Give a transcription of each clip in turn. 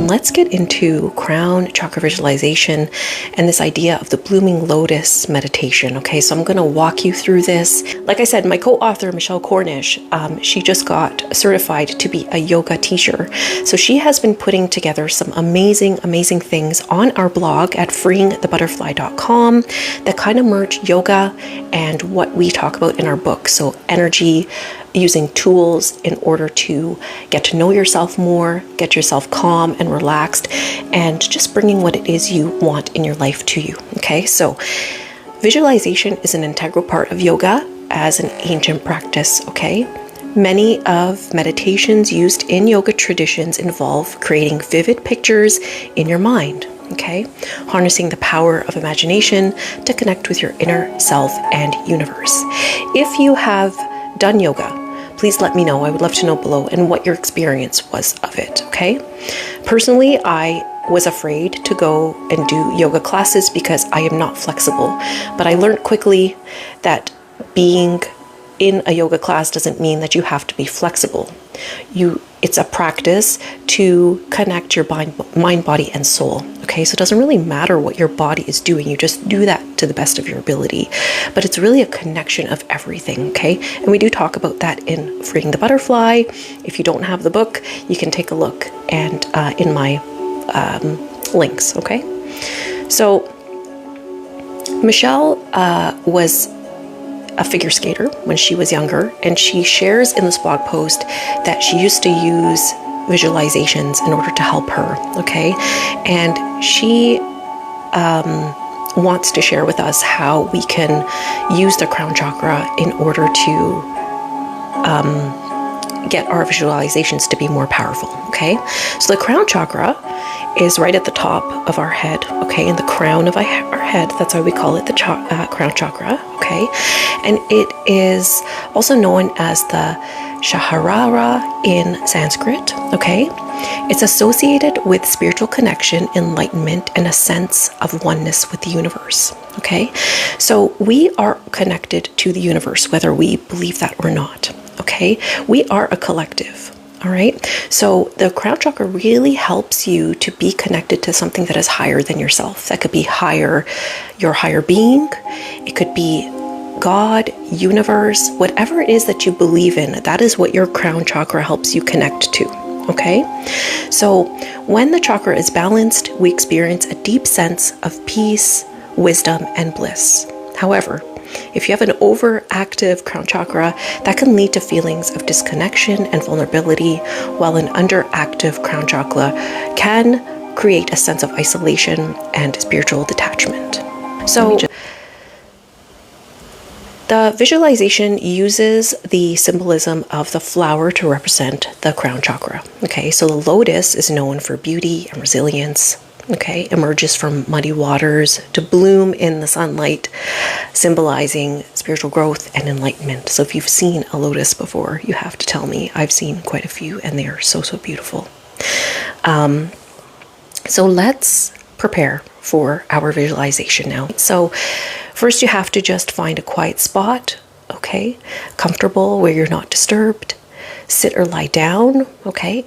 and let's get into Crown Chakra visualization and this idea of the Blooming Lotus Meditation. Okay, so I'm going to walk you through this. Like I said, my co-author, Michelle Cornish, she just got certified to be a yoga teacher. So she has been putting together some amazing things on our blog at freeingthebutterfly.com that kind of merge yoga and what we talk about in our book. So energy, using tools in order to get to know yourself more, get yourself calm and relaxed, and just bringing what it is you want in your life to you. Okay, so visualization is an integral part of yoga as an ancient practice. Okay, many of meditations used in yoga traditions involve creating vivid pictures in your mind. Okay, harnessing the power of imagination to connect with your inner self and universe. If you have done yoga, please let me know. I would love to know below and what your experience was of it, okay? Personally, I was afraid to go and do yoga classes because I am not flexible. But I learned quickly that being in a yoga class doesn't mean that you have to be flexible. It's a practice to connect your mind, body, and soul. Okay, so it doesn't really matter what your body is doing. You just do that to the best of your ability. But it's really a connection of everything, okay? And we do talk about that in Freeing the Butterfly. If you don't have the book, you can take a look and in my links, okay? So Michelle was a figure skater when she was younger, and she shares in this blog post that she used to use visualizations in order to help her, okay? And she wants to share with us how we can use the crown chakra in order to get our visualizations to be more powerful, okay? So the crown chakra is right at the top of our head, okay, in the crown of our head. That's why we call it the crown chakra, okay? And it is also known as the Shaharara in Sanskrit, okay? It's associated with spiritual connection, enlightenment, and a sense of oneness with the universe, okay? So we are connected to the universe, whether we believe that or not, okay? We are a collective. All right. So the crown chakra really helps you to be connected to something that is higher than yourself. That could be your higher being. It could be God, universe, whatever it is that you believe in. That is what your crown chakra helps you connect to. Okay. So when the chakra is balanced, we experience a deep sense of peace, wisdom, and bliss. However, if you have an overactive crown chakra, that can lead to feelings of disconnection and vulnerability, while an underactive crown chakra can create a sense of isolation and spiritual detachment. So the visualization uses the symbolism of the flower to represent the crown chakra. Okay, so the lotus is known for beauty and resilience. Okay, emerges from muddy waters to bloom in the sunlight, symbolizing spiritual growth and enlightenment. So if you've seen a lotus before, you have to tell me. I've seen quite a few, and they are so beautiful. So let's prepare for our visualization now. So first you have to just find a quiet spot, okay, comfortable where you're not disturbed. Sit or lie down, okay,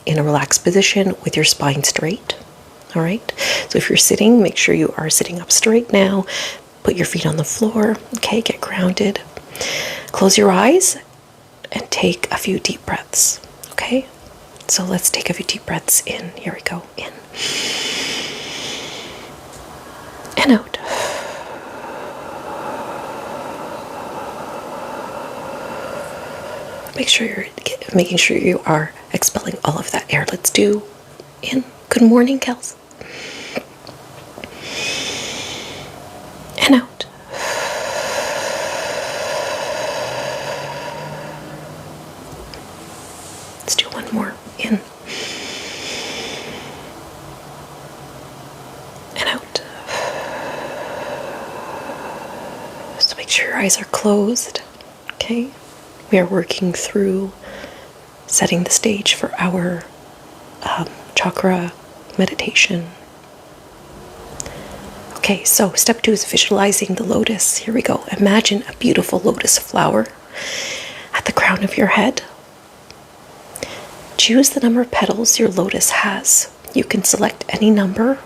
in a relaxed position with your spine straight. All right, so if you're sitting, make sure you are sitting up straight now. Put your feet on the floor, okay, get grounded. Close your eyes and take a few deep breaths, okay? So let's take a few deep breaths in. Here we go, in. And out. Making sure you are expelling all of that air. Let's do in. Good morning, Kels. And out. Let's do one more. In. And out. So make sure your eyes are closed. Okay? We are working through setting the stage for our chakra meditation. Okay, so step 2 is visualizing the lotus. Here we go. Imagine a beautiful lotus flower at the crown of your head. Choose the number of petals your lotus has. You can select any number,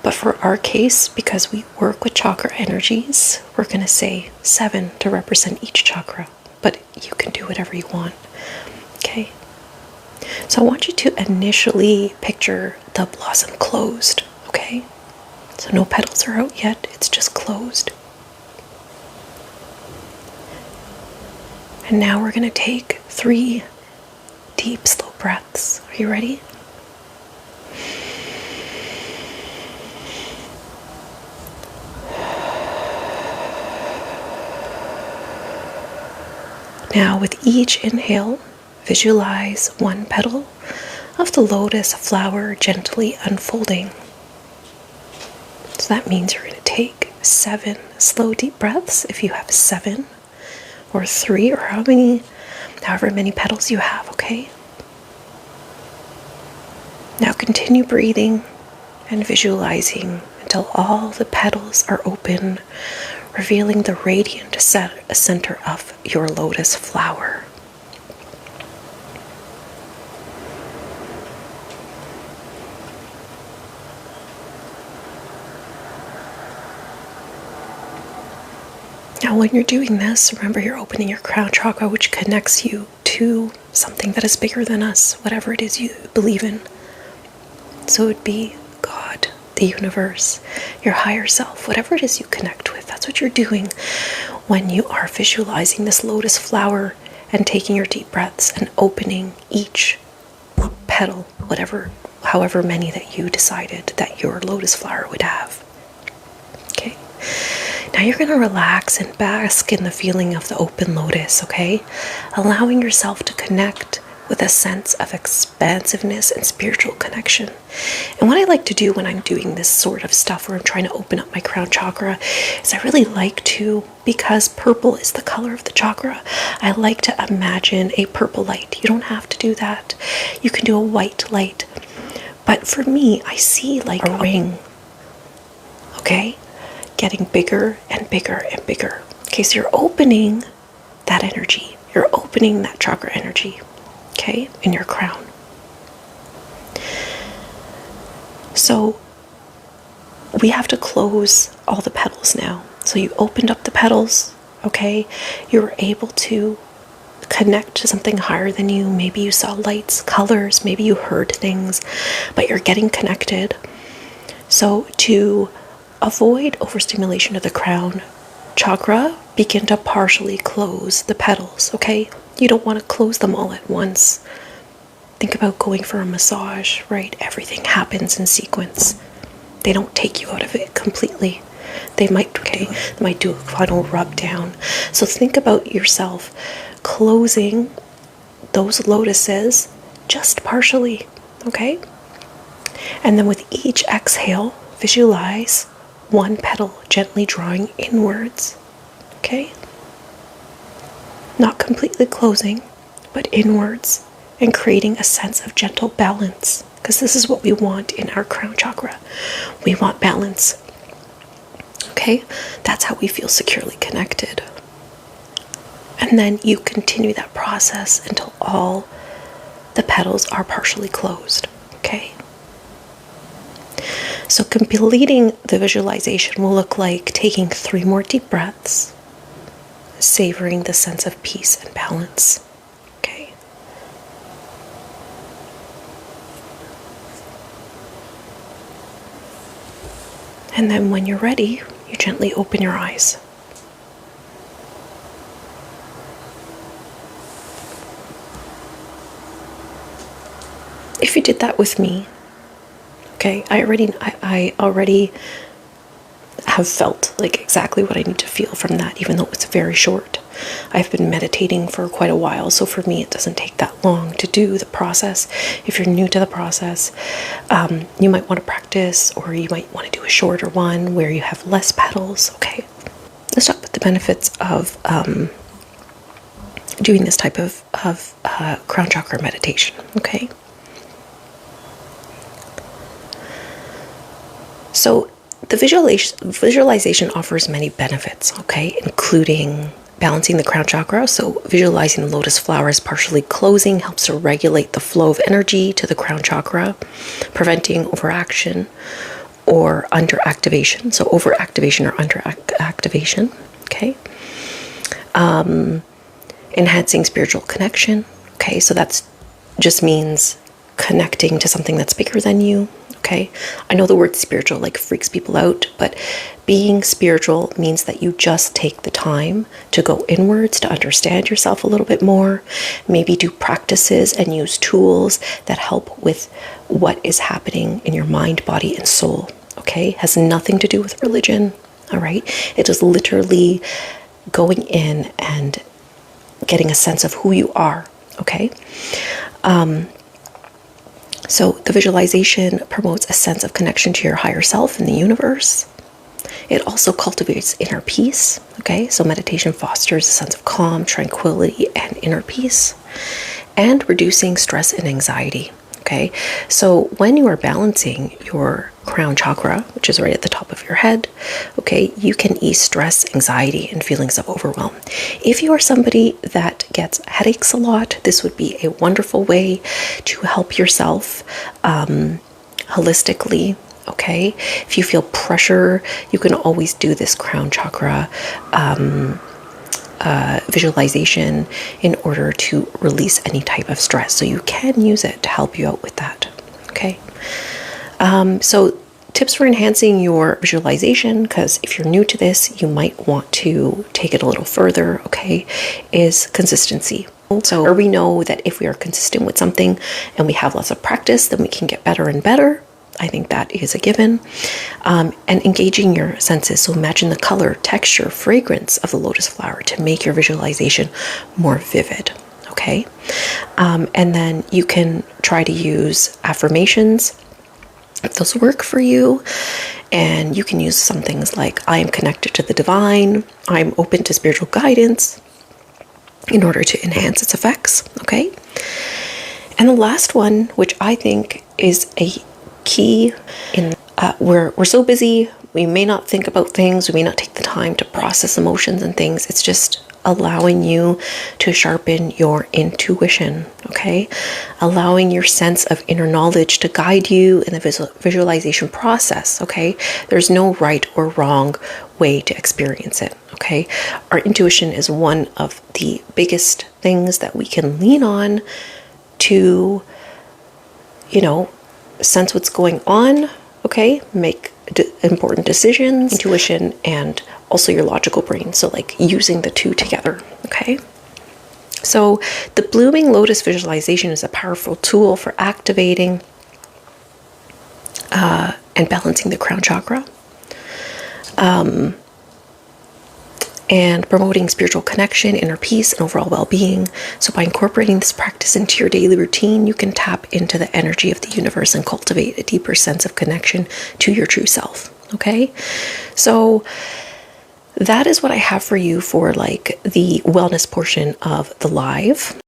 but for our case, because we work with chakra energies, we're going to say 7 to represent each chakra, but you can do whatever you want. Okay? So I want you to initially picture the blossom closed. Okay? So no petals are out yet, it's just closed. And now we're going to take 3 deep, slow breaths. Are you ready? Now, with each inhale, visualize 1 petal of the lotus flower gently unfolding. So that means you're going to take 7 slow, deep breaths if you have 7, or 3, or however many petals you have, okay? Now continue breathing and visualizing until all the petals are open, revealing the radiant center of your lotus flower. Now, when you're doing this, remember you're opening your crown chakra, which connects you to something that is bigger than us, whatever it is you believe in. So it would be God, the universe, your higher self, whatever it is you connect with. That's what you're doing when you are visualizing this lotus flower and taking your deep breaths and opening each petal, however many that you decided that your lotus flower would have. Okay. Now you're going to relax and bask in the feeling of the open lotus, okay? Allowing yourself to connect with a sense of expansiveness and spiritual connection. And what I like to do when I'm doing this sort of stuff where I'm trying to open up my crown chakra is I really like to, because purple is the color of the chakra, I like to imagine a purple light. You don't have to do that. You can do a white light. But for me, I see like a ring, okay? Getting bigger and bigger and bigger. Okay, so you're opening that energy. You're opening that chakra energy, okay, in your crown. So we have to close all the petals now. So you opened up the petals, okay? You were able to connect to something higher than you. Maybe you saw lights, colors, maybe you heard things, but you're getting connected. So to avoid overstimulation of the crown chakra, begin to partially close the petals, okay? You don't want to close them all at once. Think about going for a massage, right? Everything happens in sequence. They don't take you out of it completely. They might do a final rub down. So think about yourself closing those lotuses just partially, okay? And then with each exhale, visualize 1 petal gently drawing inwards, okay? Not completely closing, but inwards, and creating a sense of gentle balance, because this is what we want in our crown chakra. We want balance, okay? That's how we feel securely connected. And then you continue that process until all the petals are partially closed, okay? So completing the visualization will look like taking 3 more deep breaths, savoring the sense of peace and balance. Okay. And then when you're ready, you gently open your eyes. If you did that with me, okay, I already have felt like exactly what I need to feel from that, even though it's very short. I've been meditating for quite a while, so for me it doesn't take that long to do the process. If you're new to the process, you might want to practice, or you might want to do a shorter one where you have less petals, okay? Let's talk about the benefits of doing this type of crown chakra meditation, okay? So the visualization offers many benefits, okay, including balancing the crown chakra. So visualizing the lotus flowers partially closing helps to regulate the flow of energy to the crown chakra, preventing overaction or underactivation. So overactivation or underactivation. Okay. Enhancing spiritual connection. Okay, so that's just means connecting to something that's bigger than you. Okay, I know the word spiritual like freaks people out, but being spiritual means that you just take the time to go inwards, to understand yourself a little bit more, maybe do practices and use tools that help with what is happening in your mind, body, and soul. Okay, has nothing to do with religion. All right, it is literally going in and getting a sense of who you are. Okay. So the visualization promotes a sense of connection to your higher self in the universe. It also cultivates inner peace. Okay, so meditation fosters a sense of calm, tranquility, and inner peace, and reducing stress and anxiety. Okay, so when you are balancing your crown chakra, which is right at the top of your head, okay, you can ease stress, anxiety, and feelings of overwhelm. If you are somebody that gets headaches a lot, this would be a wonderful way to help yourself holistically. Okay, if you feel pressure, you can always do this crown chakra visualization in order to release any type of stress. So you can use it to help you out with that. Okay. So tips for enhancing your visualization, because if you're new to this, you might want to take it a little further, okay, is consistency. So we know that if we are consistent with something and we have lots of practice, then we can get better and better. I think that is a given. And engaging your senses. So imagine the color, texture, fragrance of the lotus flower to make your visualization more vivid. Okay. And then you can try to use affirmations if those work for you. And you can use some things like, I am connected to the divine. I'm open to spiritual guidance in order to enhance its effects. Okay. And the last one, which I think is a key in we're so busy, we may not think about things, we may not take the time to process emotions and things. It's just allowing you to sharpen your intuition. Okay, allowing your sense of inner knowledge to guide you in the visualization process. Okay, there's no right or wrong way to experience it. Okay, our intuition is one of the biggest things that we can lean on to, sense what's going on, okay, make important decisions, intuition, and also your logical brain. So like using the two together, okay? So the Blooming Lotus visualization is a powerful tool for activating and balancing the crown chakra, and promoting spiritual connection, inner peace, and overall well-being. So by incorporating this practice into your daily routine, you can tap into the energy of the universe and cultivate a deeper sense of connection to your true self. Okay, so that is what I have for you for like the wellness portion of the live.